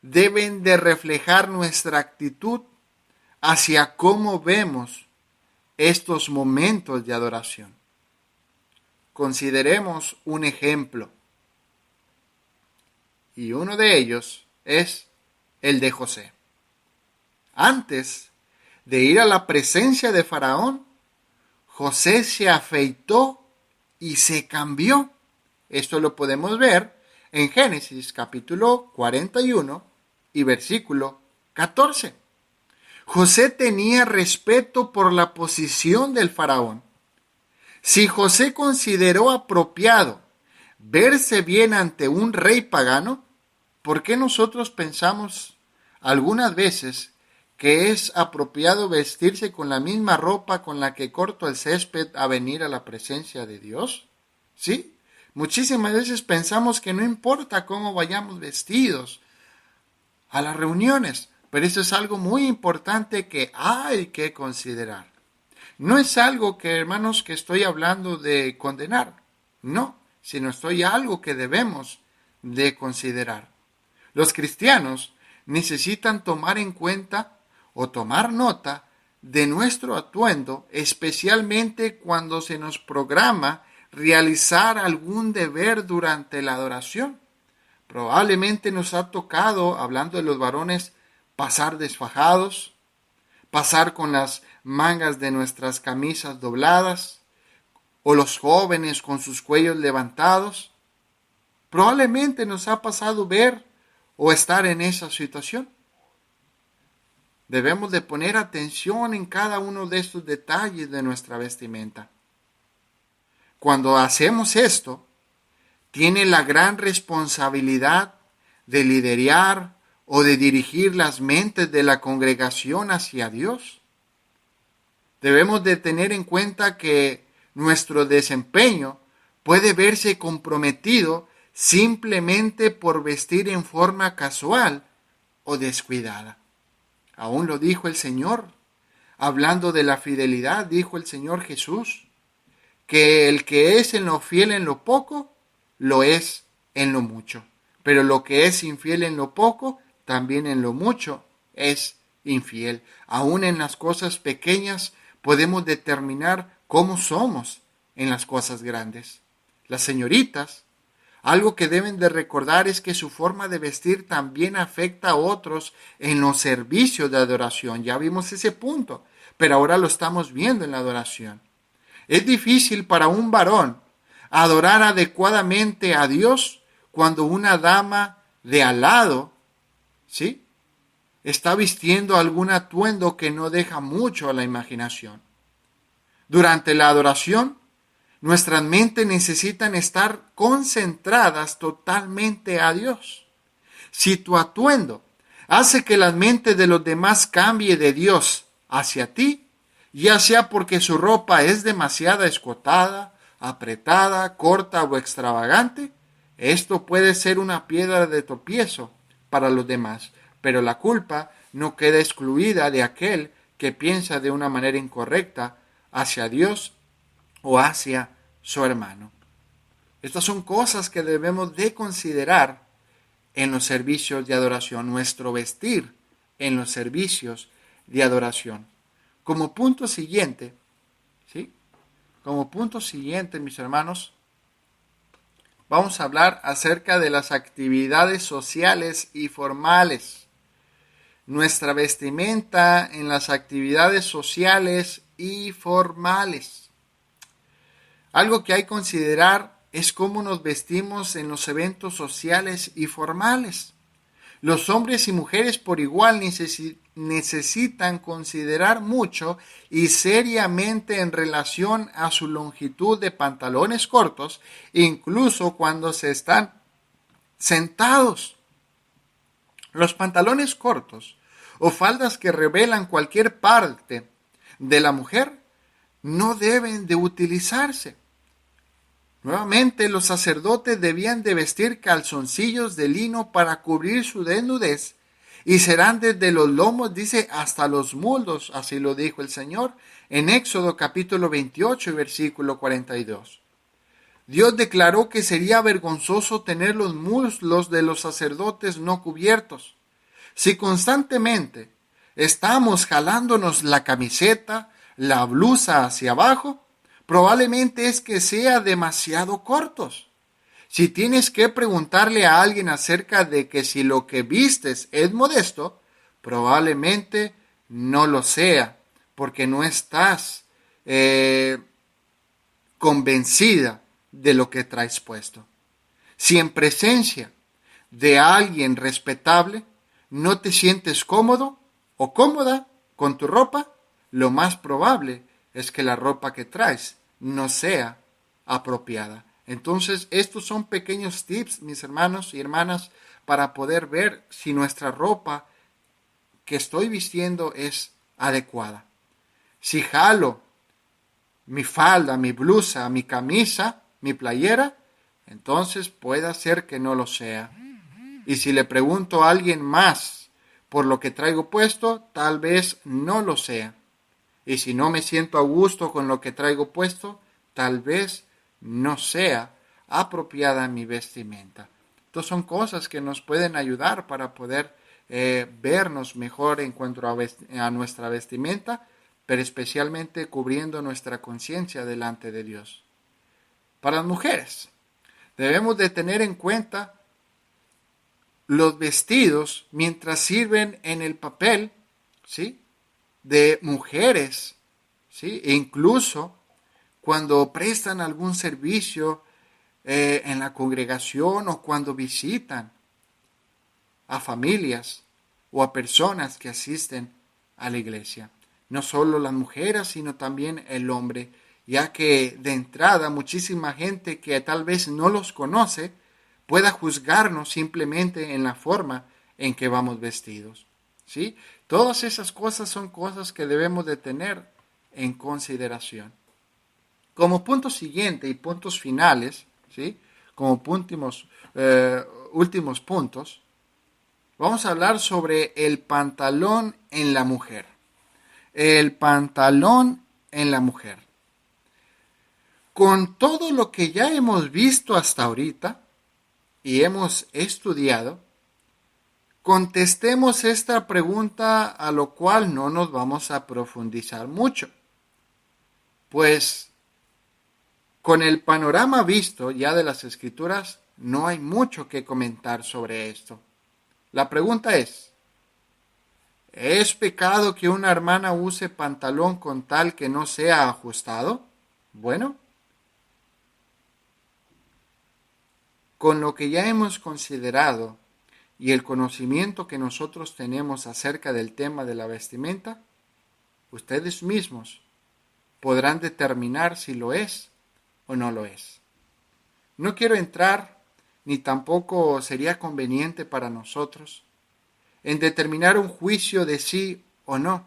deben de reflejar nuestra actitud hacia cómo vemos estos momentos de adoración. Consideremos un ejemplo, y uno de ellos es el de José. Antes de ir a la presencia de Faraón, José se afeitó y se cambió. Esto lo podemos ver en Génesis capítulo 41 y versículo 14. José tenía respeto por la posición del faraón. Si José consideró apropiado verse bien ante un rey pagano, ¿por qué nosotros pensamos algunas veces que es apropiado vestirse con la misma ropa con la que corto el césped a venir a la presencia de Dios? ¿Sí? Muchísimas veces pensamos que no importa cómo vayamos vestidos a las reuniones, pero eso es algo muy importante que hay que considerar. No es algo que, hermanos, que estoy hablando de condenar, no, sino estoy algo que debemos de considerar. Los cristianos necesitan tomar en cuenta o tomar nota de nuestro atuendo, especialmente cuando se nos programa realizar algún deber durante la adoración. Probablemente nos ha tocado, hablando de los varones, pasar desfajados, pasar con las mangas de nuestras camisas dobladas, o los jóvenes con sus cuellos levantados. Probablemente nos ha pasado ver o estar en esa situación. Debemos de poner atención en cada uno de estos detalles de nuestra vestimenta. Cuando hacemos esto, tiene la gran responsabilidad de liderar o de dirigir las mentes de la congregación hacia Dios. Debemos de tener en cuenta que nuestro desempeño puede verse comprometido simplemente por vestir en forma casual o descuidada. Aún lo dijo el Señor, hablando de la fidelidad, dijo el Señor Jesús, que el que es en lo fiel en lo poco, lo es en lo mucho. Pero lo que es infiel en lo poco, también en lo mucho es infiel. Aún en las cosas pequeñas podemos determinar cómo somos en las cosas grandes. Las señoritas, algo que deben de recordar es que su forma de vestir también afecta a otros en los servicios de adoración. Ya vimos ese punto, pero ahora lo estamos viendo en la adoración. Es difícil para un varón adorar adecuadamente a Dios cuando una dama de al lado, ¿sí?, está vistiendo algún atuendo que no deja mucho a la imaginación. Durante la adoración, nuestras mentes necesitan estar concentradas totalmente a Dios. Si tu atuendo hace que las mentes de los demás cambie de Dios hacia ti, ya sea porque su ropa es demasiado escotada, apretada, corta o extravagante, esto puede ser una piedra de tropiezo para los demás, pero la culpa no queda excluida de aquel que piensa de una manera incorrecta hacia Dios o hacia su hermano. Estas son cosas que debemos de considerar en los servicios de adoración, nuestro vestir en los servicios de adoración. Como punto siguiente, ¿sí? Como punto siguiente, mis hermanos, vamos a hablar acerca de las actividades sociales y formales. Nuestra vestimenta en las actividades sociales y formales. Algo que hay que considerar es cómo nos vestimos en los eventos sociales y formales. Los hombres y mujeres por igual necesitan considerar mucho y seriamente en relación a su longitud de pantalones cortos, incluso cuando se están sentados. Los pantalones cortos o faldas que revelan cualquier parte de la mujer no deben de utilizarse. Nuevamente, los sacerdotes debían de vestir calzoncillos de lino para cubrir su desnudez y serán desde los lomos, dice, hasta los muslos, así lo dijo el Señor en Éxodo capítulo 28 y versículo 42. Dios declaró que sería vergonzoso tener los muslos de los sacerdotes no cubiertos. Si constantemente estamos jalándonos la camiseta, la blusa hacia abajo, probablemente es que sea demasiado cortos. Si tienes que preguntarle a alguien acerca de que si lo que vistes es modesto, probablemente no lo sea, porque no estás convencida de lo que traes puesto. Si en presencia de alguien respetable no te sientes cómodo o cómoda con tu ropa, lo más probable es que la ropa que traes no sea apropiada. Entonces, estos son pequeños tips, mis hermanos y hermanas, para poder ver si nuestra ropa que estoy vistiendo es adecuada. Si jalo mi falda, mi blusa, mi camisa, mi playera, entonces puede ser que no lo sea. Y si le pregunto a alguien más por lo que traigo puesto, tal vez no lo sea. Y si no me siento a gusto con lo que traigo puesto, tal vez no sea apropiada mi vestimenta. Estas son cosas que nos pueden ayudar para poder vernos mejor en cuanto a nuestra vestimenta, pero especialmente cubriendo nuestra conciencia delante de Dios. Para las mujeres, debemos de tener en cuenta los vestidos mientras sirven en el papel, ¿sí?, de mujeres, ¿sí?, e incluso cuando prestan algún servicio en la congregación o cuando visitan a familias o a personas que asisten a la iglesia. No solo las mujeres, sino también el hombre, ya que de entrada muchísima gente que tal vez no los conoce pueda juzgarnos simplemente en la forma en que vamos vestidos, ¿sí? Todas esas cosas son cosas que debemos de tener en consideración. Como punto siguiente y puntos finales, ¿sí?, como últimos puntos, vamos a hablar sobre el pantalón en la mujer. El pantalón en la mujer. Con todo lo que ya hemos visto hasta ahorita y hemos estudiado, contestemos esta pregunta, a lo cual no nos vamos a profundizar mucho. Pues con el panorama visto ya de las Escrituras, no hay mucho que comentar sobre esto. La pregunta ¿es pecado que una hermana use pantalón con tal que no sea ajustado? Bueno, con lo que ya hemos considerado y el conocimiento que nosotros tenemos acerca del tema de la vestimenta, ustedes mismos podrán determinar si lo es o no lo es. No quiero entrar, ni tampoco sería conveniente para nosotros, en determinar un juicio de sí o no.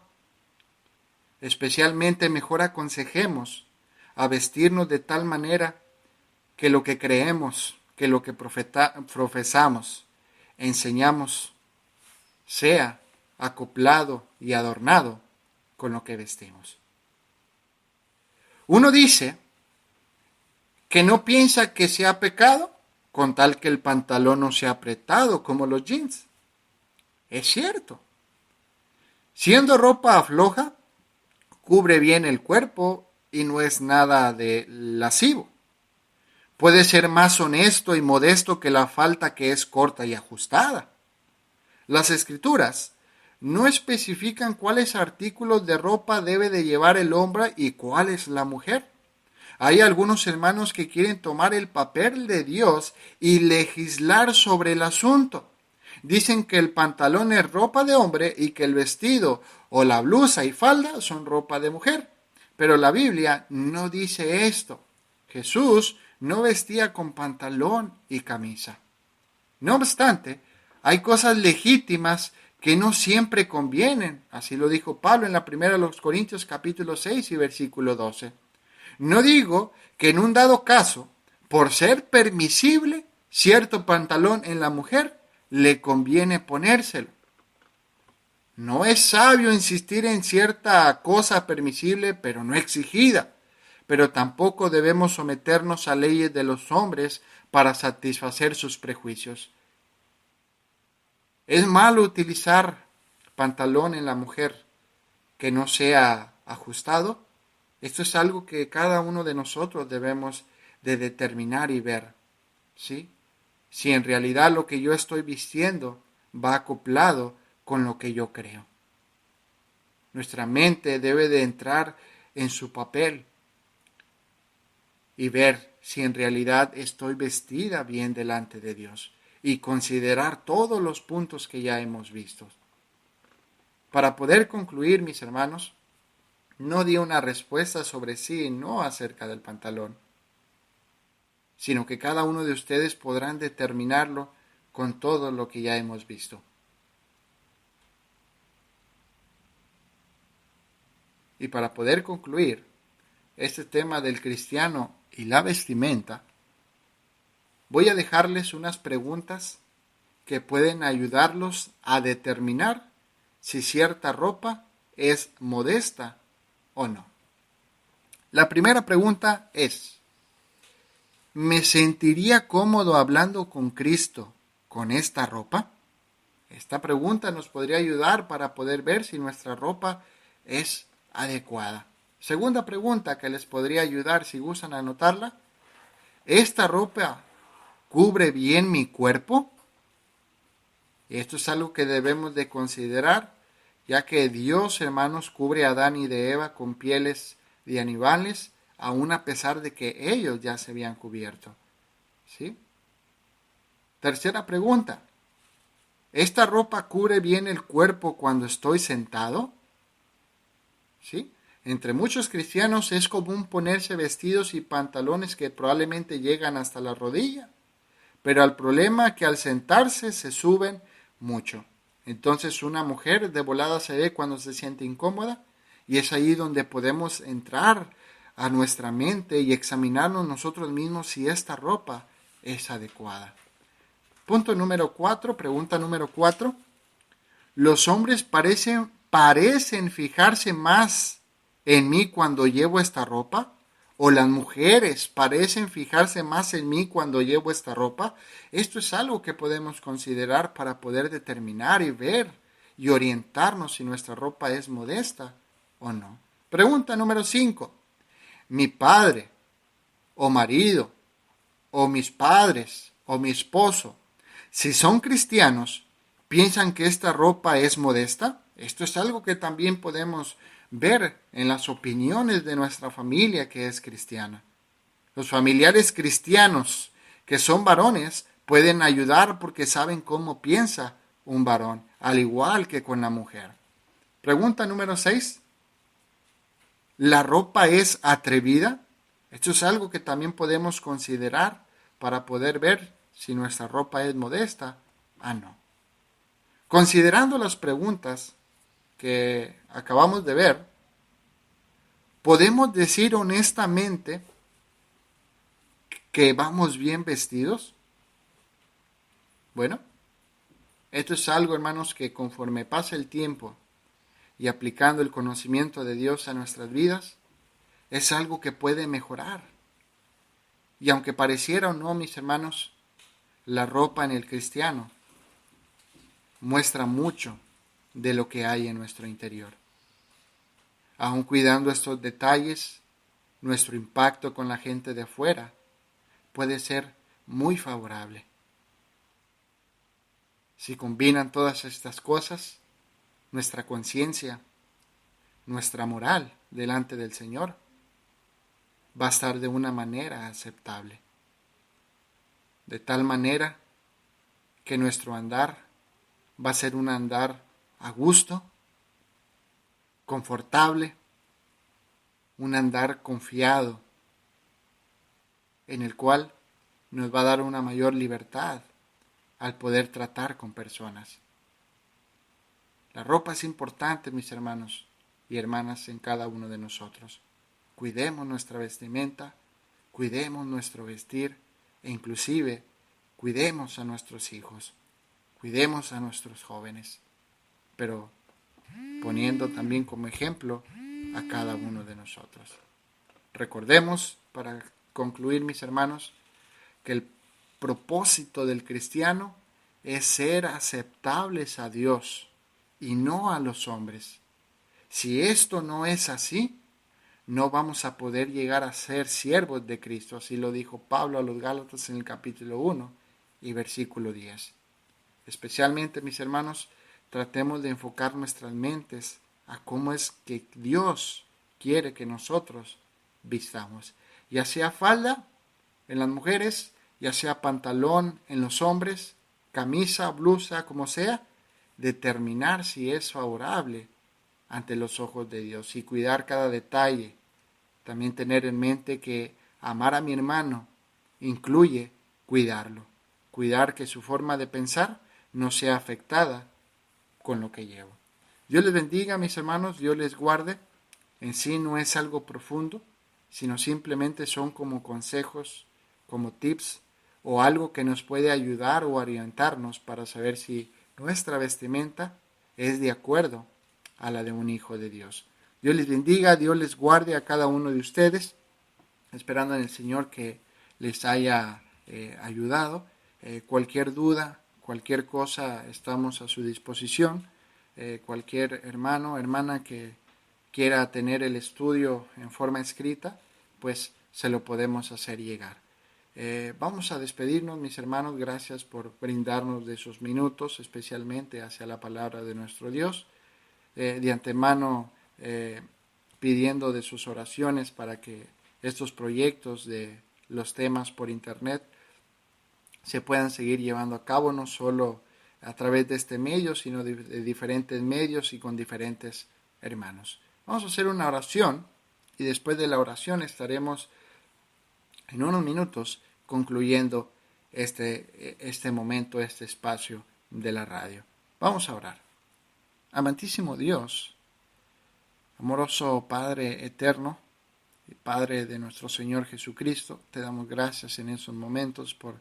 Especialmente mejor aconsejemos a vestirnos de tal manera que lo que creemos, que lo que profesamos, enseñamos, sea acoplado y adornado con lo que vestimos. Uno dice que no piensa que sea pecado, con tal que el pantalón no sea apretado como los jeans. Es cierto. Siendo ropa floja, cubre bien el cuerpo y no es nada de lascivo. Puede ser más honesto y modesto que la falda que es corta y ajustada. Las escrituras no especifican cuáles artículos de ropa debe de llevar el hombre y cuál es la mujer. Hay algunos hermanos que quieren tomar el papel de Dios y legislar sobre el asunto. Dicen que el pantalón es ropa de hombre y que el vestido o la blusa y falda son ropa de mujer. Pero la Biblia no dice esto. Jesús no vestía con pantalón y camisa. No obstante, hay cosas legítimas que no siempre convienen. Así lo dijo Pablo en la primera de los Corintios capítulo 6 y versículo 12. No digo que en un dado caso, por ser permisible cierto pantalón en la mujer, le conviene ponérselo. No es sabio insistir en cierta cosa permisible, pero no exigida. Pero tampoco debemos someternos a leyes de los hombres para satisfacer sus prejuicios. Es malo utilizar pantalón en la mujer que no sea ajustado. Esto es algo que cada uno de nosotros debemos de determinar y ver, ¿sí? Si en realidad lo que yo estoy vistiendo va acoplado con lo que yo creo. Nuestra mente debe de entrar en su papel y ver si en realidad estoy vestida bien delante de Dios y considerar todos los puntos que ya hemos visto. Para poder concluir, mis hermanos, no di una respuesta sobre sí y no acerca del pantalón, sino que cada uno de ustedes podrán determinarlo con todo lo que ya hemos visto. Y para poder concluir este tema del cristiano y la vestimenta, voy a dejarles unas preguntas que pueden ayudarlos a determinar si cierta ropa es modesta o no. La primera pregunta es: ¿me sentiría cómodo hablando con Cristo con esta ropa? Esta pregunta nos podría ayudar para poder ver si nuestra ropa es adecuada. Segunda pregunta que les podría ayudar si gustan anotarla: ¿esta ropa cubre bien mi cuerpo? Esto es algo que debemos de considerar, ya que Dios, hermanos, cubre a Adán y de Eva con pieles de animales, aun a pesar de que ellos ya se habían cubierto. ¿Sí? Tercera pregunta: ¿esta ropa cubre bien el cuerpo cuando estoy sentado? ¿Sí? Entre muchos cristianos es común ponerse vestidos y pantalones que probablemente llegan hasta la rodilla, pero el problema es que al sentarse se suben mucho. Entonces una mujer de volada se ve cuando se siente incómoda, y es ahí donde podemos entrar a nuestra mente y examinarnos nosotros mismos si esta ropa es adecuada. Punto número 4, pregunta número 4. ¿Los hombres parecen fijarse más en mí cuando llevo esta ropa? ¿O las mujeres parecen fijarse más en mí cuando llevo esta ropa? Esto es algo que podemos considerar para poder determinar y ver y orientarnos si nuestra ropa es modesta o no. Pregunta número 5. ¿Mi padre o marido o mis padres o mi esposo, si son cristianos, piensan que esta ropa es modesta? Esto es algo que también podemos ver en las opiniones de nuestra familia que es cristiana. Los familiares cristianos que son varones pueden ayudar porque saben cómo piensa un varón, al igual que con la mujer. Pregunta número 6. ¿La ropa es atrevida? Esto es algo que también podemos considerar para poder ver si nuestra ropa es modesta o no. Considerando las preguntas que acabamos de ver, ¿podemos decir honestamente que vamos bien vestidos? Bueno, esto es algo, hermanos, que conforme pasa el tiempo y aplicando el conocimiento de Dios a nuestras vidas, es algo que puede mejorar. Y aunque pareciera o no, mis hermanos, la ropa en el cristiano muestra mucho de lo que hay en nuestro interior. Aun cuidando estos detalles, nuestro impacto con la gente de afuera puede ser muy favorable. Si combinan todas estas cosas, nuestra conciencia, nuestra moral delante del Señor va a estar de una manera aceptable. De tal manera que nuestro andar va a ser un andar a gusto, confortable, un andar confiado, en el cual nos va a dar una mayor libertad al poder tratar con personas. La ropa es importante, mis hermanos y hermanas, en cada uno de nosotros. Cuidemos nuestra vestimenta, cuidemos nuestro vestir e inclusive cuidemos a nuestros hijos, cuidemos a nuestros jóvenes, pero poniendo también como ejemplo a cada uno de nosotros. Recordemos, para concluir, mis hermanos, que el propósito del cristiano es ser aceptables a Dios y no a los hombres. Si esto no es así, no vamos a poder llegar a ser siervos de Cristo. Así lo dijo Pablo a los Gálatas en el capítulo 1 y versículo 10. Especialmente, mis hermanos, tratemos de enfocar nuestras mentes a cómo es que Dios quiere que nosotros vistamos. Ya sea falda en las mujeres, ya sea pantalón en los hombres, camisa, blusa, como sea, determinar si es favorable ante los ojos de Dios y cuidar cada detalle. También tener en mente que amar a mi hermano incluye cuidarlo, cuidar que su forma de pensar no sea afectada con lo que llevo. Dios les bendiga, mis hermanos, Dios les guarde. En sí no es algo profundo, sino simplemente son como consejos, como tips o algo que nos puede ayudar o orientarnos para saber si nuestra vestimenta es de acuerdo a la de un hijo de Dios. Dios les bendiga, Dios les guarde a cada uno de ustedes, esperando en el Señor que les haya ayudado. Cualquier duda, cualquier cosa, estamos a su disposición. Cualquier hermano, hermana que quiera tener el estudio en forma escrita, pues se lo podemos hacer llegar. Vamos a despedirnos, mis hermanos. Gracias por brindarnos de sus minutos, especialmente hacia la palabra de nuestro Dios. De antemano, pidiendo de sus oraciones para que estos proyectos de los temas por internet se puedan seguir llevando a cabo, no solo a través de este medio, sino de diferentes medios y con diferentes hermanos. Vamos a hacer una oración y después de la oración estaremos en unos minutos concluyendo este momento, este espacio de la radio. Vamos a orar. Amantísimo Dios, amoroso Padre eterno y Padre de nuestro Señor Jesucristo, te damos gracias en esos momentos por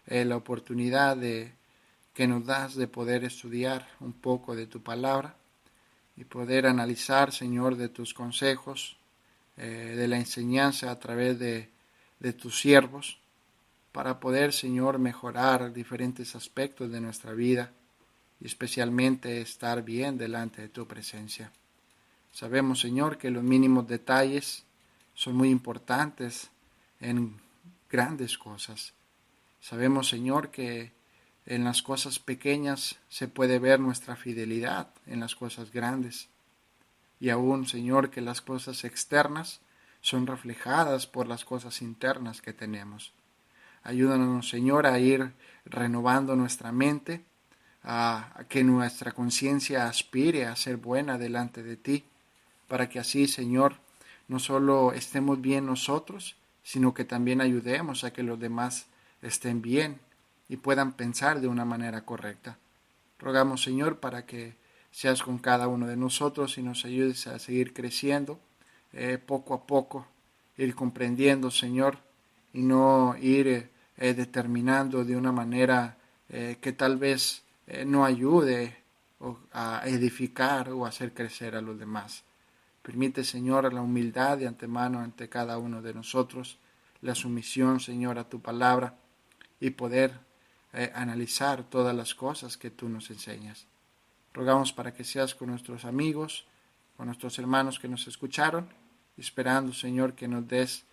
la oportunidad que nos das de poder estudiar un poco de tu palabra y poder analizar, Señor, de tus consejos, de la enseñanza a través de tus siervos, para poder, Señor, mejorar diferentes aspectos de nuestra vida y especialmente estar bien delante de tu presencia. Sabemos, Señor, que los mínimos detalles son muy importantes en grandes cosas. Sabemos, Señor, que en las cosas pequeñas se puede ver nuestra fidelidad en las cosas grandes. Y aún, Señor, que las cosas externas son reflejadas por las cosas internas que tenemos. Ayúdanos, Señor, a ir renovando nuestra mente, a que nuestra conciencia aspire a ser buena delante de ti, para que así, Señor, no solo estemos bien nosotros, sino que también ayudemos a que los demás estén bien y puedan pensar de una manera correcta. Rogamos, Señor, para que seas con cada uno de nosotros y nos ayudes a seguir creciendo poco a poco, ir comprendiendo, Señor, y no ir determinando de una manera que tal vez no ayude a edificar o a hacer crecer a los demás. Permite, Señor, la humildad de antemano ante cada uno de nosotros, la sumisión, Señor, a tu palabra y poder analizar todas las cosas que tú nos enseñas. Rogamos para que seas con nuestros amigos, con nuestros hermanos que nos escucharon, esperando, Señor, que nos des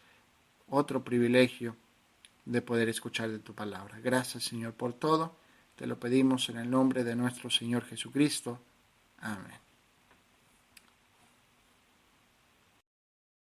otro privilegio de poder escuchar de tu palabra. Gracias, Señor, por todo. Te lo pedimos en el nombre de nuestro Señor Jesucristo. Amén.